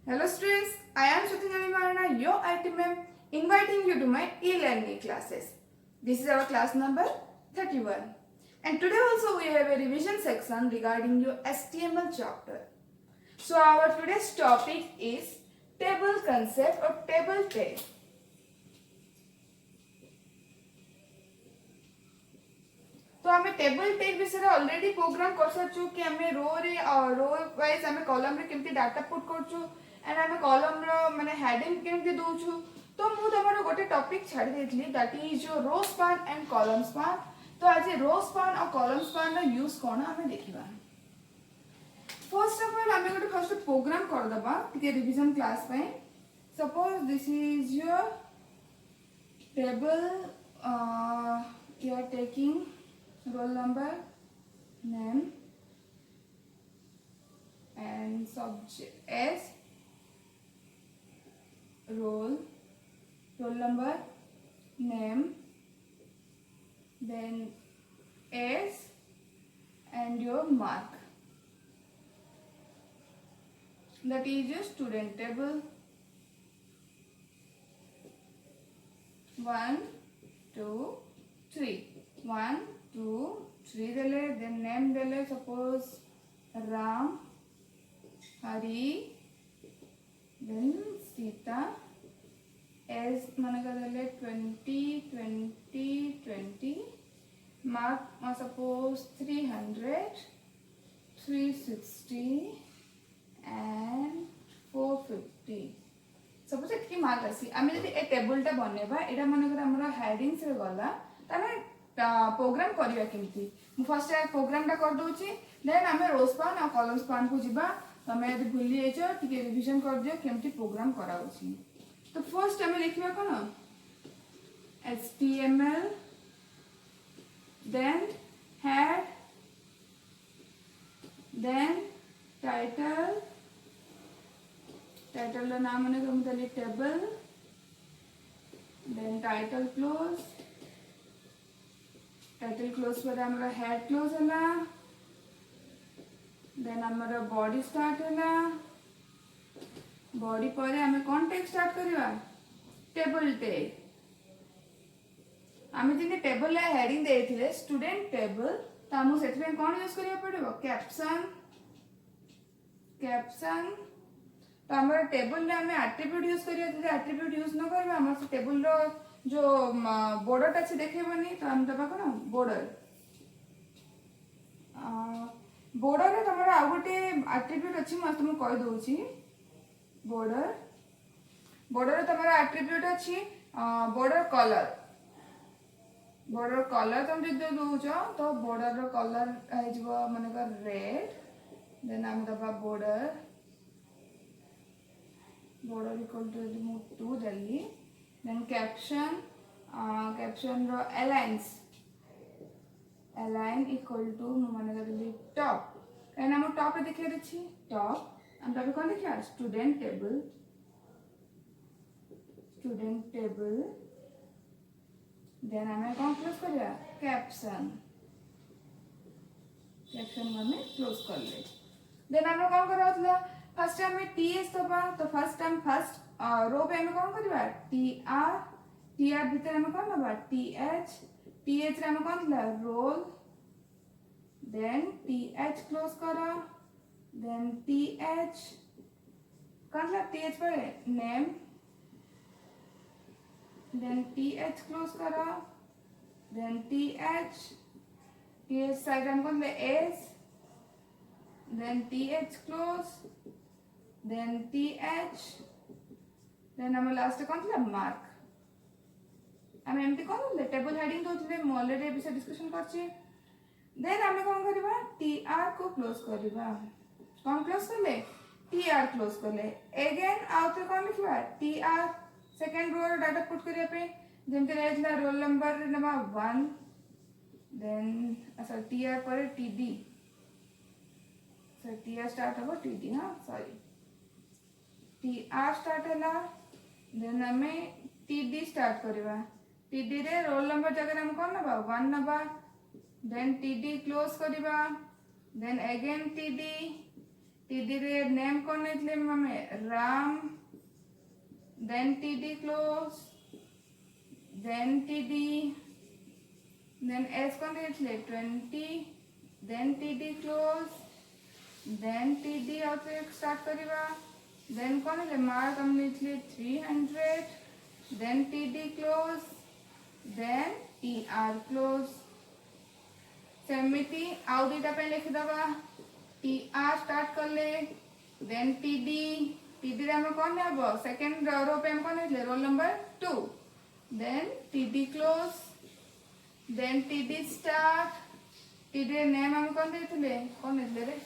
Hello students, I am Shatinjani Marana, your IT ma'am, inviting you to my e-learning classes. This is our class number 31. And today also we have a revision section regarding your HTML chapter. So our today's topic is table concept or table tag. तो आमे table tag विषय already programme कर सचु कि आमे row wise आमे column रे केमती डाटा पुट करछु एंड आमे कॉलम रो माने हेडिंग केमती दोछु तो मु तमरो गोटे टॉपिक छाडी देथली that is your row span and column span तो आज रो स्पान और कॉलम स्पान रो यूज कोन आमे देखिबा फर्स्ट ऑफ ऑल आमे गोटे फर्स्ट प्रोग्राम कर दबा टिके रिवीजन क्लास पे suppose this is your table you are taking roll number, name and subject as roll number, name, then as and your mark. That is your student table. 1 2 3 1 2 3 देले then name देले suppose Ram Hari then Sita as माने का देले 20 20 20 mark suppose 300 360 and 450 suppose एतकी mark आसी आमे जदी ए table टा बनेबा एटा माने कर हमरा हेडिंग्स रे गला तमे प्रोग्राम करिया केमती मु फर्स्ट प्रोग्राम टा कर दोची देन हमें रो स्पान और कॉलम स्पान को जिबा तमे यदि भूली जेचो टिके रिवीजन कर दियो केमती प्रोग्राम कराउची तो फर्स्ट हमें लिखिबा कोन HTML then head then title रो नाम माने हम तले table then title close title close पर हमरा हेड क्लोज हला देन हमरा बॉडी स्टार्ट हला बॉडी पर हमें कोन टैग स्टार्ट करबा टेबल टैग हमें जिने टेबल ला हेडिंग देथिले स्टूडेंट टेबल त हम सेति में कोन यूज करिया पड़िबो कैप्शन तो हमरा टेबल ला हमें एट्रिब्यूट यूज करिया जे एट्रिब्यूट यूज न करबा हमर टेबल रो जो बॉर्डर अच्छे देखेबनी तो हम दबा कोन बॉर्डर रे तमरा आ गोटे एट्रिब्यूट अछि म तुम कहि दोछि बॉर्डर रे तमरा एट्रिब्यूट अछि बॉर्डर कलर तुम जे दोछो तो बॉर्डर रो कलर है जबो माने का रेड देन हम दबा बॉर्डर इक्वल टू 2 देली then caption ro align equal to माने करली top कहना हम top रे देखिए अछि top हम तब कोन देखिया student table then हमें कोन क्लोज करिया caption हमें क्लोज कर ले then हम कोन करथला फर्स्ट हमें ts दबा तो फर्स्ट रो पे हमें कोन करबा tr भीतर हमें कोन दबा th रे हमें कोन दिला रोल देन th क्लोज करा देन th कोन ला th पर नेम देन th क्लोज करा देन th साइड हम कोन ले s then th close then th then हम लास्ट कोन ला मार्क हम एमती कोन टेबल हेडिंग दोथले म ऑलरेडी ए विषय डिस्कशन करछि देन हम कोन करबा tr को क्लोज करबा कोन क्लोज करले tr क्लोज करले अगेन आउट कोन लिखबा tr second row data put करिया पे जेमते रहला रोल नंबर नमा 1 देन अच्छा tr पर td सर tr स्टार्ट हो td हां सॉरी tr स्टार्ट हला देन हमें td स्टार्ट करबा td रे रोल नंबर जगह हम कोन नबा 1 नबा देन td क्लोज करबा then again td टीडी रे नेम कौन नेतले मामे Ram then td close then td then s कौन नेतले 20 then td close then td और स्टार्ट करिवा then कौन ले मार्क हम नेतले 300 then td close then tr close सेमिति आउ दीटा पे लिख दबा tr स्टार्ट कर ले then td td रे हम कौन लेबो सेकंड रो पे हम कौन ले roll number 2 then td close then td start td रे नेम हम कौन देथले कौन देथले रे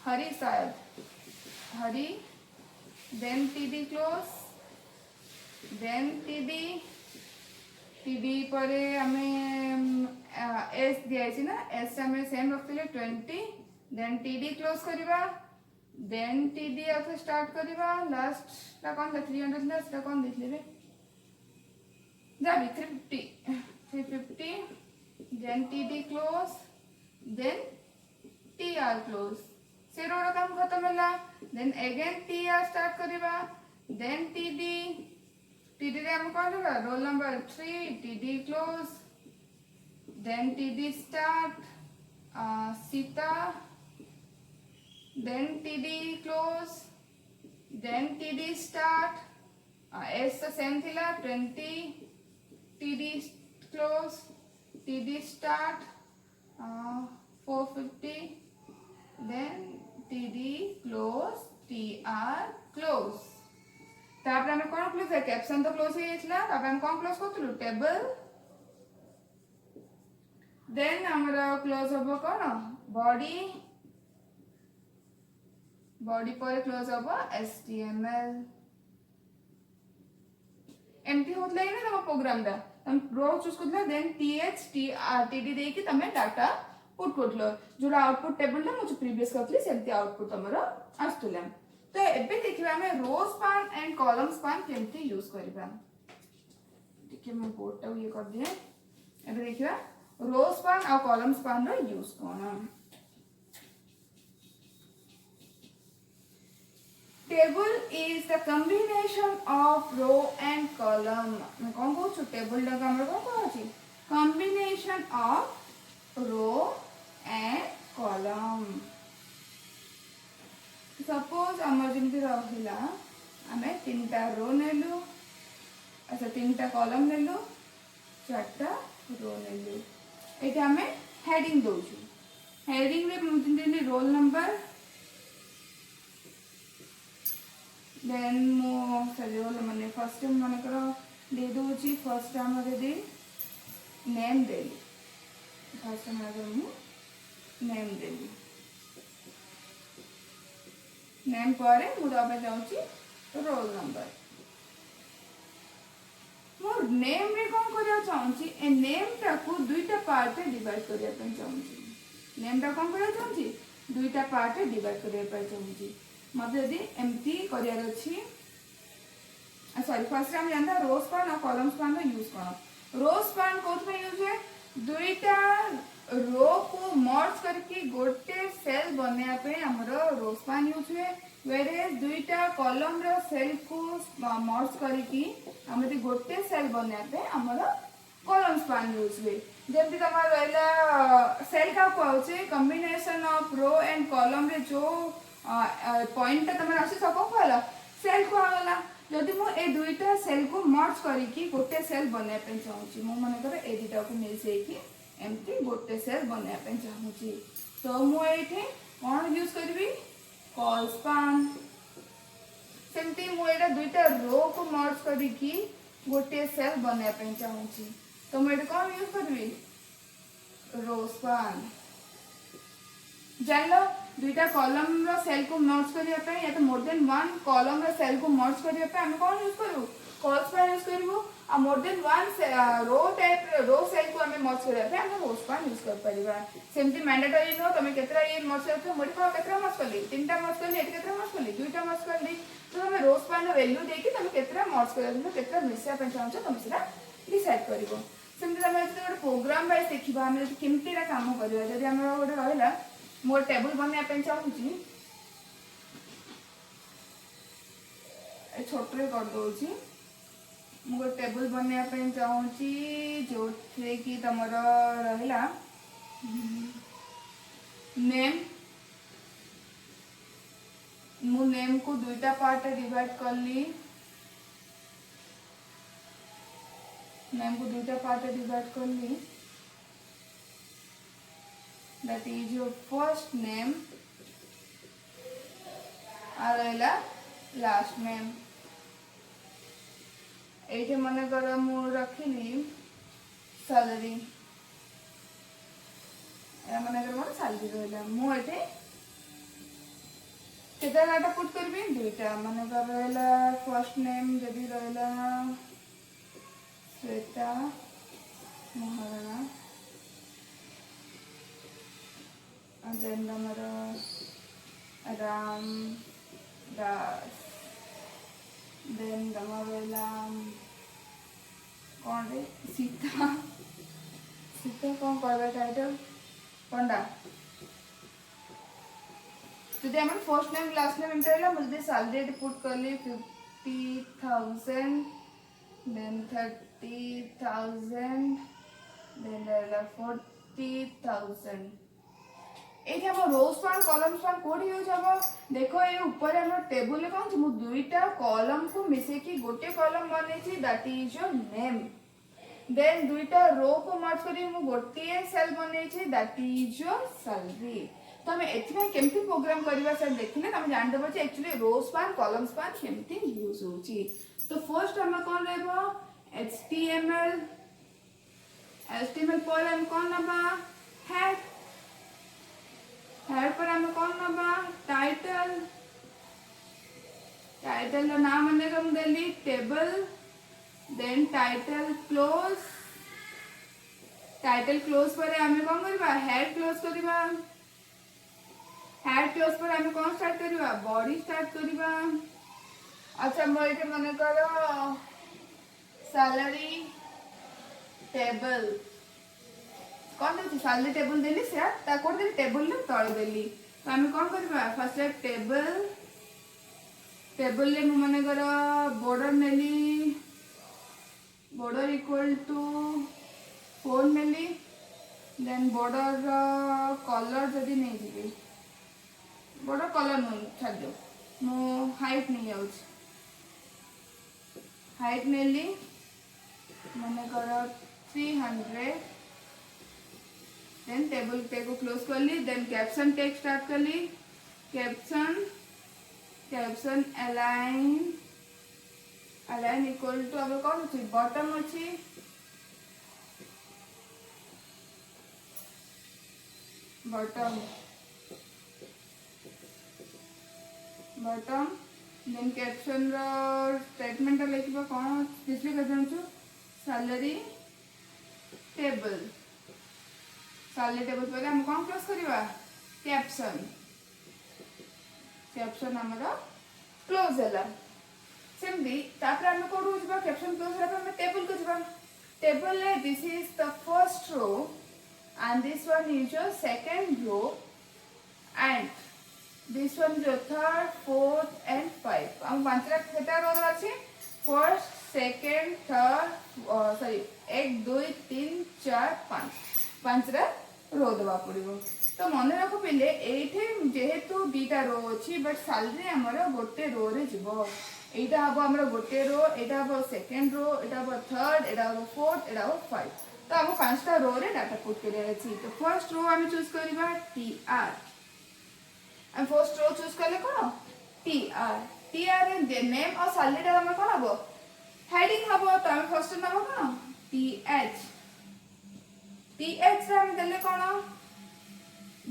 हरि शायद Hari then td close then td td परे हमें s दिया छी ना s हमें सेम रखले 20 then td close करिवा then td आके स्टार्ट करिवा लास्ट ता कौन था 300 लास्ट ता कौन देखले रे जाबी 350 then td close then tr close से रो काम खत्म होला then again tr स्टार्ट करिवा then td रे हम कौन लेबा roll number 3 td close then td start Sita then td close then td start s same थिला 20 td close td start 450 then td close tr close तापर हम कोन क्लोज है caption तो क्लोज ही इतला तापर हम कोन क्लोज करतलु टेबल देन हमरा क्लोज होबो कोन बॉडी पर क्लोज होबो html एमटी होतले ना हम प्रोग्राम दा हम रो चूज करला देन td देकी तमे डाटा पुट करलो जोरा आउटपुट टेबल ला मुझे प्रीवियस करतली सेमती आउटपुट हमरो आस्तुला तो एबे देखिबा हमें रो स्पान एंड कॉलम स्पान केमती यूज करबा देखिए मैं बोर्ड टा ये कर दिए एबे देखिबा रो स्पान और कॉलम स्पान रो यूज कोन table is the combination of row and column मैं कौन को छु टेबल ला हमर को कहछि combination of row and column suppose आमर जमती रहिला आमे तीनटा रो नेलु अच्छा तीनटा कॉलम नेलु चारटा रो नेलु एटा आमे हेडिंग दोछु हेडिंग रे मुदिने रोल नंबर देन मो रोल माने फर्स्ट माने करो दे दोछि फर्स्ट आमर दे नेम देली फर्स्ट आमर मु नेम देली नेम पारे मु दबा जाउची रोल नंबर मोर नेम रे कोन करिया चाहूची ए नेम टा को दुईटा पार्ट रे डिवाइड करिया पे चाहूची नेम टा कोन करिया चाहूची दुईटा पार्ट रे डिवाइड करिया पे चाहूची मते यदि एमटी करिया अछि सॉरी फर्स्ट हम जानता रो स्पान और कॉलम स्पान का यूज करो रो स्पान कोथ में यूज है दुईटा रो को मर्ज करके गोटे सेल बनया पे हमरो रो स्पान यूज है वेरे दुईटा कॉलम रो सेल को मर्ज करके हमरे गोटे सेल बनया पे हमरो कॉलम स्पान यूज है जेमति तमार रहला सेल का कहउचे combination of row and column रे जो पॉइंट तमार आसी सब कहला सेल को आला जदि मो ए दुईटा सेल को मर्ज करके गोटे सेल बनया पे चाहूची मो माने करे ए दुईटा को मिलसे कि एमती गोटे सेल बनया पे चाहूची तो मो एठी कोन यूज करबी कॉल स्पान सेमती मो एटा दुईटा रो को मर्ज करके गोटे सेल बनया पे चाहूची तो मो एटा कोन यूज करबी रो स्पान जानलो दुईटा कॉलम रो सेल को मर्ज करिया पे या तो more than one column row cell को मर्ज करिया पे हम कोन यूज करू कॉल स्पान यूज करबो आ more than one row type row cell को हमें मर्ज करिया पे हम रो स्पान यूज कर परिबा सेमती मैंडेटरी नो तमे केतरा ये मर्ज करथो मोर को केतरा मर्ज करली तीनटा मर्ज करली एट केतरा मर्ज करली दुईटा मर्ज करली तो हमें रो स्पान रो वैल्यू देकी तमे केतरा मर्ज करथो केतरा मिसा पे चाहछो तमे सेरा डिसाइड करिवो सेमती तमे जते प्रोग्राम वाइज देखिबा हम केमतीरा काम करियो जदि हमरा गोटे रहला मोर टेबल बनया पे चाहूची छोट रे कर दोची मु गो टेबल बनया पे चाहूची जो थे कि तमर रहिला नेम मु नेम को दुईटा पार्ट डिवाइड करली नेम को दुईटा पार्ट डिवाइड करली that is your first name और लास्ट नेम ये मन कर मु रखिली सैलरी मन कर मोर सैलरी रहा मुझे केटा डाटा पुट करबी दुईटा मन कर रहा फर्स्ट नेम जदि रहा श्वेता महाराणा then हमारा राम दास then हमारा कौन रे सीता सीता कौन करबे टाइटल पंडा तो हमारे first name last name enter है मुझे सैलरी पुट कर ली 50,000 then 30,000 then 40,000 ये हम रोज स्पान कॉलम स्पान कोडी यूज हबो देखो ये ऊपर हम टेबल ले कोन मु दुईटा कॉलम को मिसे की गोटे कॉलम बने छी that is your name then दुईटा रो को मर्ज करी मु गोटे सेल बने छी दैट इज योर सैलरी तो हम एथि केमती प्रोग्राम करबा सर देखिले हम जान देबो छी एक्चुअली रो स्पान कॉलम स्पान केमती यूज होची तो फर्स्ट हम कोन लेबो html पर हम कोन नबा हेड हेड पर हमें कौन नबा टाइटल टाइटल का नाम हमने कम देली टेबल देन टाइटल क्लोज पर हमें कौन करबा हेड क्लोज करबा हेड क्लोज पर हमें कौन स्टार्ट करबा बॉडी स्टार्ट करबा अच्छा मोर के मन करो सैलरी टेबल कौन दे सैलरी टेबल देली से ता कोड दे टेबल ले तळे देली तो हम कौन करबा फर्स्ट टेबल ले माने कर बॉर्डर नेली बॉर्डर इक्वल टू 4 नेली देन बॉर्डर कलर जदी नहीं दिबी बॉर्डर कलर नहीं छाड़ दो मो हाइट नहीं आउछ हाइट नेली माने कर 300 देन टेबल टैग को क्लोज कर ली देन कैप्शन टैग स्टार्ट कर ली कैप्शन अलाइन इक्वल टू अब कौन अछि बॉटम अछि बॉटम देन कैप्शन रो स्टेटमेंट लिखबा कोन डिस्प्ले कर जानछु सैलरी टेबल पर हम कौन क्लोज करवा कैप्शन हमारा क्लोज है सेमती तापर हम कोड होजबा कैप्शन क्लोज होला हम टेबल को जबा टेबल ले this is the first row and this one is your second row and this one is your third fourth and 5 हम पांचटा केटा रो अछि फर्स्ट सेकंड थर्ड सॉरी 1 2 3 4 5 पांचटा रो दबा पड़िबो तो मन रख पिले एठे जेहेतु दीटा रो अछि बट सैलरी हमर गोटे रो रे जिवो एटा हबो हमर गोटे रो एटा हबो सेकंड रो एटा हबो थर्ड एटा हबो फोर्थ एटा हबो 5 तो हम पांचटा रो रे डाटा पुट करे अछि तो फर्स्ट रो हम चूज करबा tr हम फर्स्ट रो चूज करले कोन tr रे नेम और सैलरी हमर कोन हबो हेडिंग हबो तो हम फर्स्ट नाम कोन th हम देले कोन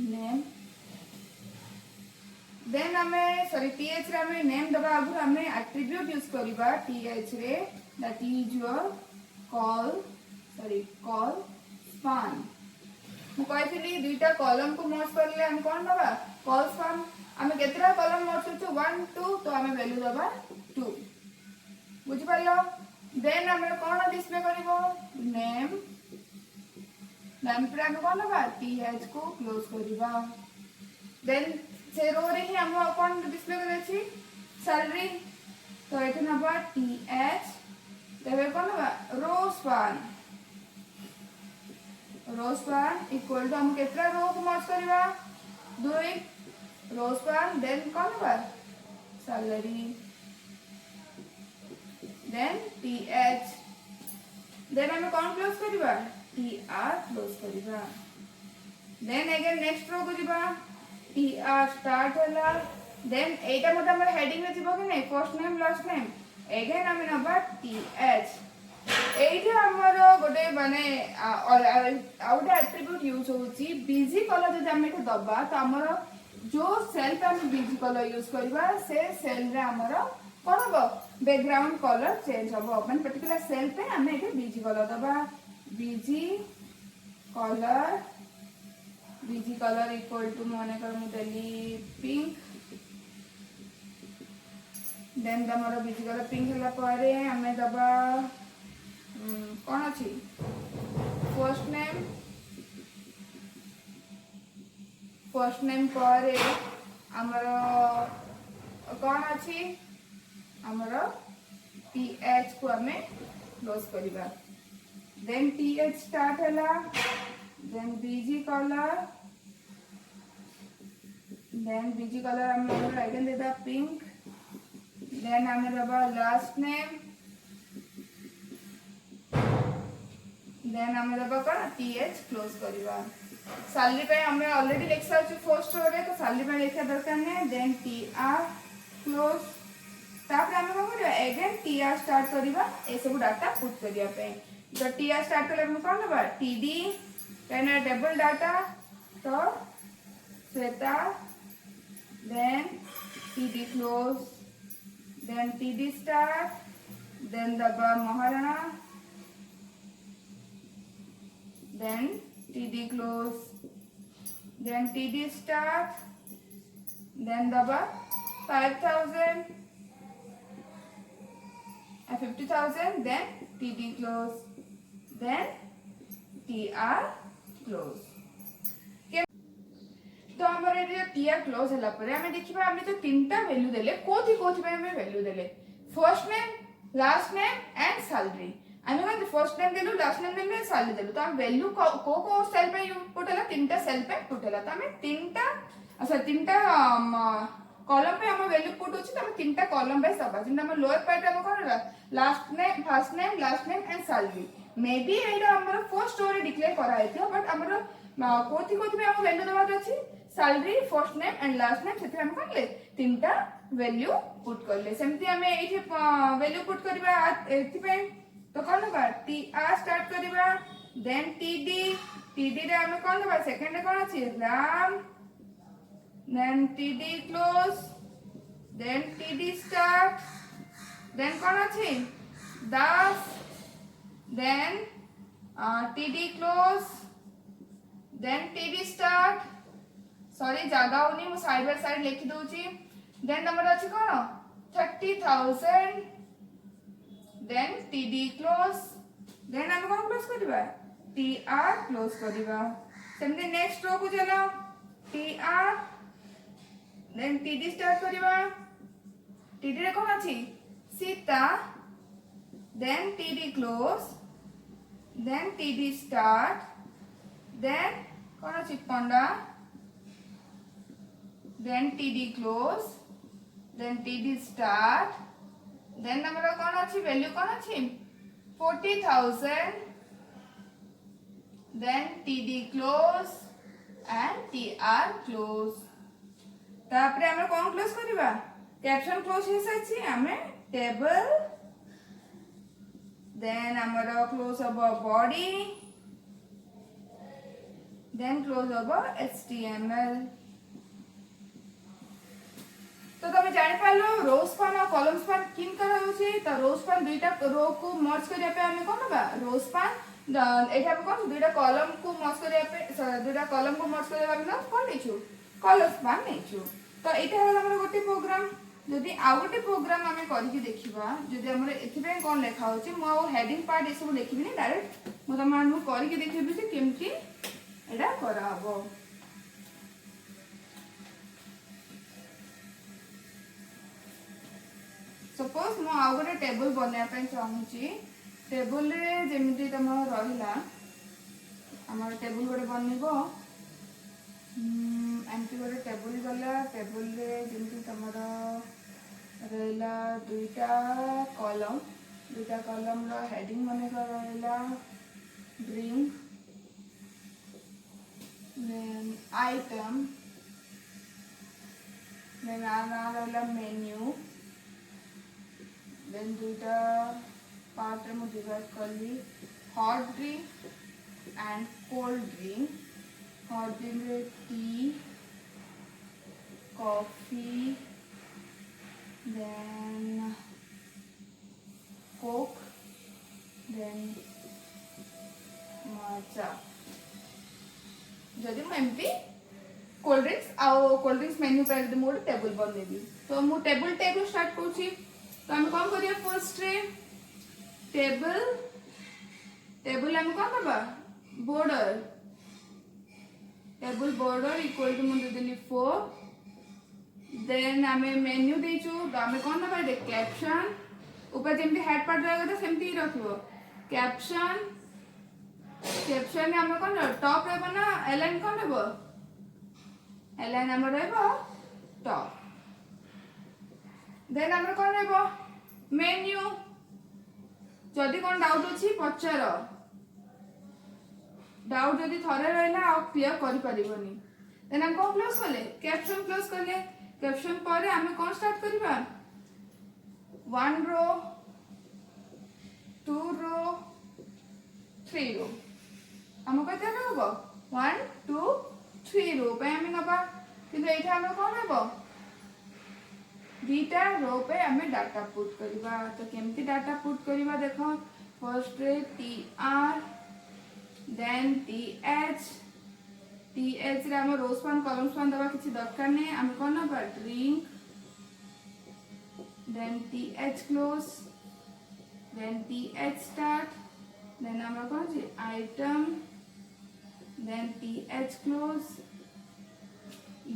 नेम देन हमें सॉरी th रे हमें नेम दबा आगु हमें एट्रिब्यूट यूज करबा th रे that is your call span मु कहथिली दुईटा कॉलम को मर्ज करले हम कोन दबा कॉल स्पान हमें केतरा कॉलम मर्ज करछु 1 2 तो हमें वैल्यू दबा 2 बुझि पालो देन हमें कोन डिस्प्ले करबो नेम पर हम कौन लगा th को क्लोज करबा देन से रो रे ही हम कौन डिस्प्ले करे छी सैलरी तो ये नबा टी एच तेरे कौन नबा रो स्पान इक्वल टू हम केतरा रो को मर्ज करबा 2 रो स्पान देन कौन नबा सैलरी देन टी एच देन हम कौन क्लोज करबा टी आर क्लोज करबा देन अगेन नेक्स्ट रो को जीवा टी आर स्टार्ट होला देन एटा मोटा हमर हेडिंग रे जीवा कि नै first name last name again हम नबा टी एच एइठे हमर गोटे माने आउट एट्रिब्यूट यूज होची बिजी कलर जदि हम एठे दबा त हमर जो सेल पे हम बिजी कलर यूज करबा से सेल रे हमर कोन हो बैकग्राउंड कलर चेंज हो माने पर्टिकुलर सेल पे हम एठे बिजी कलर दबा बीजी कलर इक्वल टू माने कर मु देली पिंक देन हमर बीजी कलर पिंक हला पारे हमें दबा कौन अच्छी फर्स्ट नेम पर हमर कौन अच्छी हमर टी एच को हमें क्लोज करबा देन टी एच स्टार्ट हला देन बीजी कलर हम आइकन देदा पिंक देन हमें दबा लास्ट नेम देन हमें दबा कौन टी एच क्लोज करबा सैलरी पे हमें ऑलरेडी लिख सारछु फर्स्ट रो रे तो सैलरी पे लिखा दरकार नै देन टी आर क्लोज तापर हमें कोन करबा अगेन टी आर स्टार्ट करबा ए सब डाटा पुट करिया पे तो टी आर स्टार्ट करले हम कोन दबा टीडी देन डबल डाटा तो Shweta then TD close then TD start then दबा Maharana then TD close, then TD start, then daba 5,000 and 50,000, then TD close, then TR close. तो हमर ये TR क्लोज हला परे हमें देखिबा हमें तो तीनटा वैल्यू देले कोथि पे हमें वैल्यू देले first name last name and salary आमे कौन फर्स्ट नेम देलु लास्ट नेम देलु सैलरी देलु तो हम वैल्यू को सेल पे पुट हला तीनटा सेल पे पुट हला तो हमें तीनटा कॉलम पे हम वैल्यू पुट होची तो हम तीनटा कॉलम पे सब जिन हम लोअर पार्ट हम कोन हला last name first name last name and salary may be एटा हमर फर्स्ट स्टोरी डिक्लेयर करा हेतियो बट हमर कोथि पे हम वैल्यू देबात अछि salary first name and last name सेते हम कोन ले तीनटा वैल्यू पुट करले सेमति हमें एठी वैल्यू पुट करबा एथि पे तो कौन होगा टी आर स्टार्ट करिबा देन टीडी रे हमें कौन होगा सेकंड कौन अछि Ram then TD close then TD start then कौन अछि Das then TD close then TD start sorry जागा होनी मु साइड बाय साइड लिखि दोची देन नंबर अछि कोन 30,000 then TD close then हम कौन क्लोज करबा TR क्लोज करबा सेमते नेक्स्ट रो को चलो TR then TD स्टार्ट करबा TD रे कौन अछि Sita then TD close then TD start then कौन अछि पंडा then TD close then TD start then number कौन अच्छी वैल्यू कौन अच्छी 40,000 then TD close and TR close तापरे हमें कौन क्लोज करिबा कैप्शन क्लोज हे सछि हमें टेबल then हमारा क्लोज अब बॉडी then क्लोज अब HTML तो तुम जानि पालो रो स्पान और कॉलम स्पान किन करा होछि त रो स्पान दुईटा रो को मर्ज करिया पे हमें कोन बा रो स्पान एटा पे कोन दुईटा कॉलम को मर्ज करिया पे दुईटा कॉलम को मर्ज करिया पे कोन नेछु कॉलम स्पान नेछु तो एटा हला हमर गोटे प्रोग्राम जदि आ गोटे प्रोग्राम हमें करि देखिबा जदि हमर एथि पे कोन लेखा होछि मो हेडिंग पार्ट एसो देखिबि नि डायरेक्ट मो त मानू करि देखिबि जे केमति एटा करा हबो सपोज मु आउ गोटे टेबल बनया पे चाहूची टेबल रे जेमिति तम रहिला हमर टेबल गोटे बनइबो एमती गोटे टेबल गला टेबल रे जेमिति तमर रहिला दुईटा कॉलम रो हेडिंग मने कर रहिला ड्रिंक then item then रहिला मेन्यू then दुईटा पार्ट रे मु डिवाइड करली hot drink and cold drink hot drink रे tea coffee then coke then matcha जदि मुझे कोल्ड ड्रिंक्स मेन्यू पर मोटे टेबल बनदेवी तो मु टेबल टेबल स्टार्ट करूची तो हम कौन करिया फर्स्ट रे टेबल हम कौन करबा बॉर्डर इक्वल टू मुझे देली 4 देन हमें मेन्यू देचु तो हमें कौन दबा दे कैप्शन ऊपर जेमती हेड पार्ट रहेगा तो सेमती ही रखिबो कैप्शन ने हमें कौन टॉप रहबो ना एलाइन कौन रहबो एलाइन हमर रहबो टॉप देन हमर कौन रहबो मेन्यू जदि कौन डाउट अछि पचार डाउट जदि थरे रहला आ क्लियर करि परिबोनी देन हम कौन क्लोज करले कैप्शन पर हमें कौन स्टार्ट करबा 1 रो 2 रो 3 रो हम कते रहबो 1 2 3 रो पे हम नबा किंतु एठा हम कोन रहबो बीटा रो पे हमें डाटा पुट करबा तो केमती डाटा पुट करबा देखो first ray tr then th रे हम रोज पान कॉलम्स पान दबा किछि दरकार नै हम कोन नबा drink then th close then th start then हम कौन सी item then th close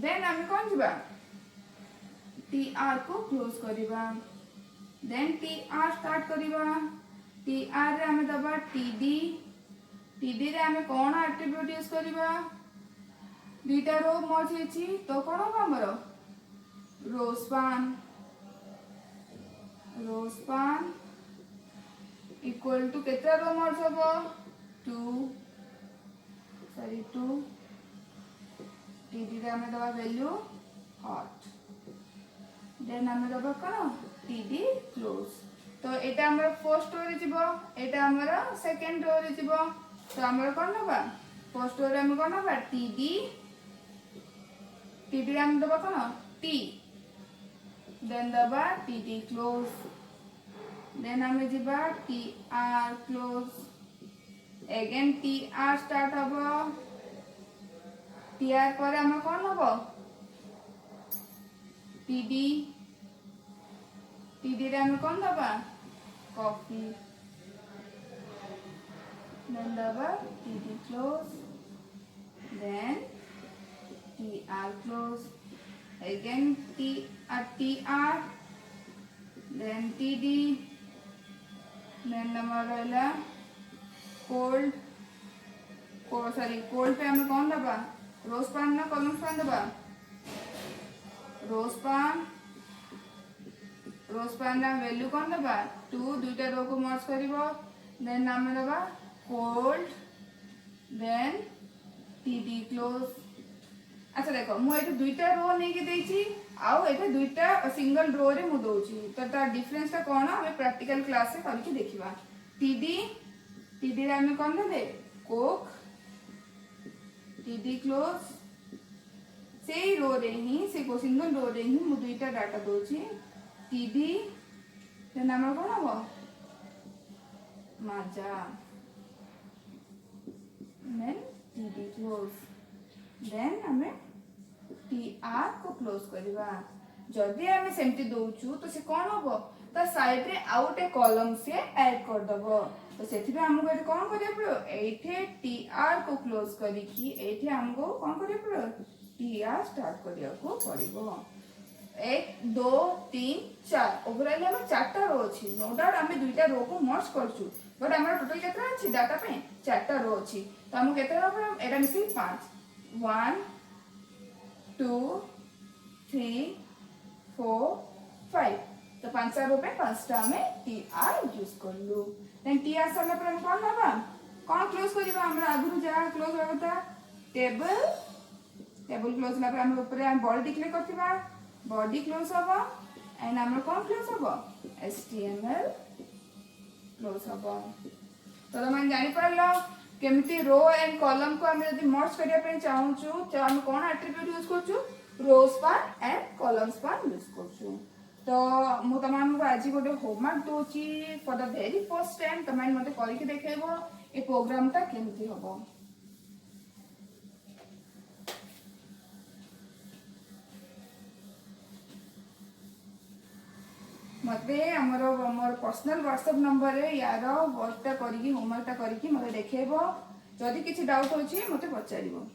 then हम कौन जीबा tr को क्लोज करिबा then tr स्टार्ट करिबा tr रे हम दबा td रे हम कोन एट्रिब्यूट यूज करिबा दुईटा रो मर्ज हेछि तो कोन हमरो रो स्पान इक्वल टू केते रो मर्ज हबो 2 td रे हम दबा वैल्यू हॉट देन हम दबा कोन td क्लोज तो एटा हमर फर्स्ट रो रे जिवो एटा हमर सेकंड रो रे जिवो तो हमर कोन नबा फर्स्ट रो रे हम कोन नबा td रे हम दबा कोन t देन दबा td क्लोज देन हमें जिबा tr close again tr start हबो tr पर हम कोन हबो td रे हम कोन दबा कॉफी देन दबा td close then tr close again tr then td then हमारा कोल्ड पे हमें कौन दबा रोज पान ना कॉलम्स पान दबा रोज पान ना वैल्यू कौन दबा 2 दुईटा रो को मर्ज करिवो देन हमें दबा कोल्ड देन td क्लोज अच्छा देखो मु एटा दुईटा रो नै के देछि आउ एटा दुईटा सिंगल रो रे मु दोछि तो ता डिफरेंस ता कोन हमें प्रैक्टिकल क्लास से करके देखिबा td रे हमें कोन दे कोक td क्लोज से रो रे ही से को सिंगल रो रे ही मु दुईटा डाटा दोछि td देन हमर कोन हबो माजा देन td क्लोज देन हमें tr को क्लोज करबा जदि हमें सेमती दोचु तो से कोन होबो त साइड रे आउट ए कॉलम से ऐड कर दबो तो सेथि पे हमको एटे कोन करिया पड़ो एठे tr को क्लोज करी की एठे हमको कोन करिया पड़ो tr स्टार्ट करिया को पड़िबो एक दो तीन चार ओवरऑल हम चारटा रो अच्छी नो डाउट आम दुईटा रो को मर्ज करछु बट आम टोटल केतना अच्छी डाटा पे चारटा रो अच्छी तो आम केतना रो एटा मिसी 5 1 2 3 4 5 तो 5 रो पे 5टा हमें टी आर यूज करलु देन टी आर सरला पर हम कोन नबा कोन क्लोज करबा हमरा आगु जा क्लोज होता टेबल टेबल क्लोज ला पर हम ऊपर हम बॉडी डिक्लेयर करथिबा बॉडी क्लोज हबो एंड हमर कोन क्लोज हबो html क्लोज हबो तो हम जानि परलो केमती रो एंड कॉलम को हम यदि मर्ज करिया पे चाहू छु तो हम कोन एट्रिब्यूट यूज करछु row span and column span use करछु तो मु तमाम को आज गोटे होमवर्क दोची for the very first time तमाम मते करि के देखेबो ए प्रोग्राम ता केमती हबो मते हमर पर्सनल व्हाट्सएप नंबर रे यार वर्कटा करिकी होमवर्कटा करिकी मते देखेबो जदि किछि डाउट होछि मते पचारिबो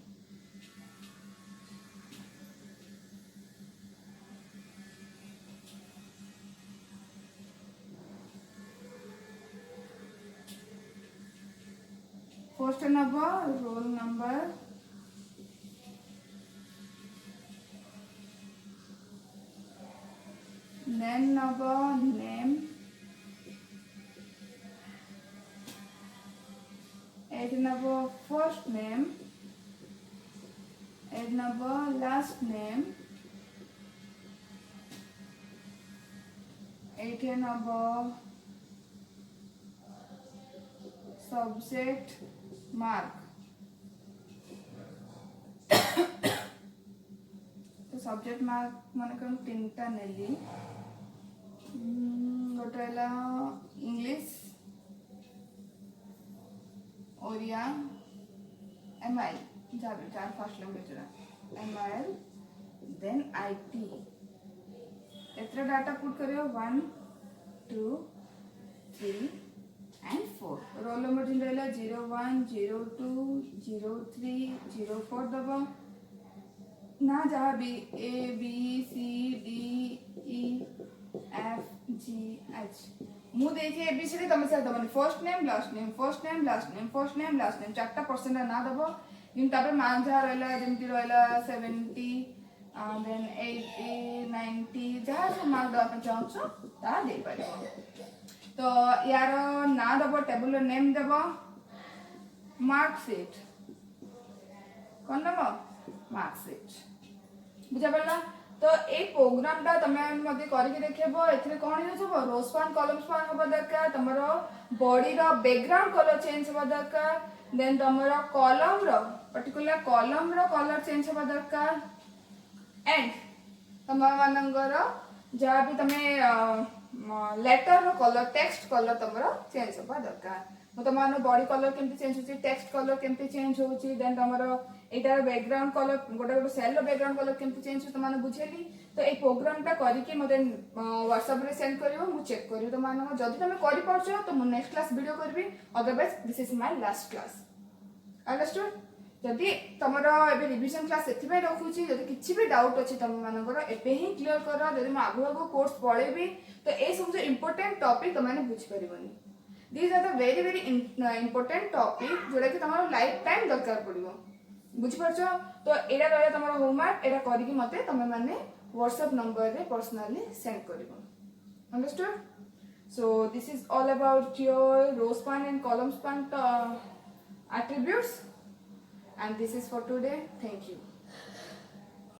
first number roll number then number name 8 number first name 8 number last name 8 number subject mark तो सब्जेक्ट मार्क मन कर तीनटा नेली गोटे इंग्लिश ओरिया एम आई जहाँ भी चार first language M I L then I T एത്ര डाटा पुट करियो 1 2 3 and 4 रोल नंबर जिन रहला 01 02 03 04 दबो ना जहाँ भी A B C D E F G H मु देखि एबीसीडी तमे से दबनी first name last name first name last name first name last name चारटा परसेंट ना दबो जिन तापर मान जहाँ रहला जेमती रहला 70 देन 80 90 जहाँ से मार्क दबा चाहछो ता दे पारिबो तो यार ना दबो टेबल नेम दबो मार्कशीट कोन दबो मार्कशीट बुझा पड़ला तो ए प्रोग्राम टा तमे मध्ये करिके देखबो एथरे कोन यूज होबो रो स्पान कॉलम स्पान होबो दरकार तमरो बॉडी रो बैकग्राउंड कलर चेंज होबो दरकार देन तमरो कॉलम रो पर्टिकुलर कॉलम रो कलर चेंज होबो दरकार एंड तमरो मानंगर जहा भी तमे लेटर रो कलर टेक्स्ट कलर तमरो चेंज होबो दरकार तमानो बॉडी कलर केमती चेंज होची टेक्स्ट कलर केमती चेंज होची देन तमरो एटार बैकग्राउंड कलर गोटे गोटे सेल बैकग्राउंड कलर केमती चेंज हो तमाने बुझेली तो ए प्रोग्राम टा करिके मते व्हाट्सएप रे सेंड करिवो मु चेक करिवो तमानो जदी तमे करि परछो तो मु नेक्स्ट क्लास वीडियो करबी otherwise this is my last class understood जदी तमरो एबे रिवीजन क्लास एथिबे रखुची जदी किछि भी डाउट अछि तम मानकर एबे ही क्लियर कर जदी म आगु आगु कोर्स पढेबी तो ए सब जो इंपोर्टेंट टॉपिक तमाने बुझ परिबनी these are the very important topic जोड़ा कि तमारो लाइफ टाइम दरकार पड़िबो बुझ परछो तो एडा रहला तमारो होमवर्क एडा करिकि मते तमे माने व्हाट्सएप नंबर रे पर्सनली सेंड करिबो understood so this is all about your row span and column span attributes and this is for today. Thank you.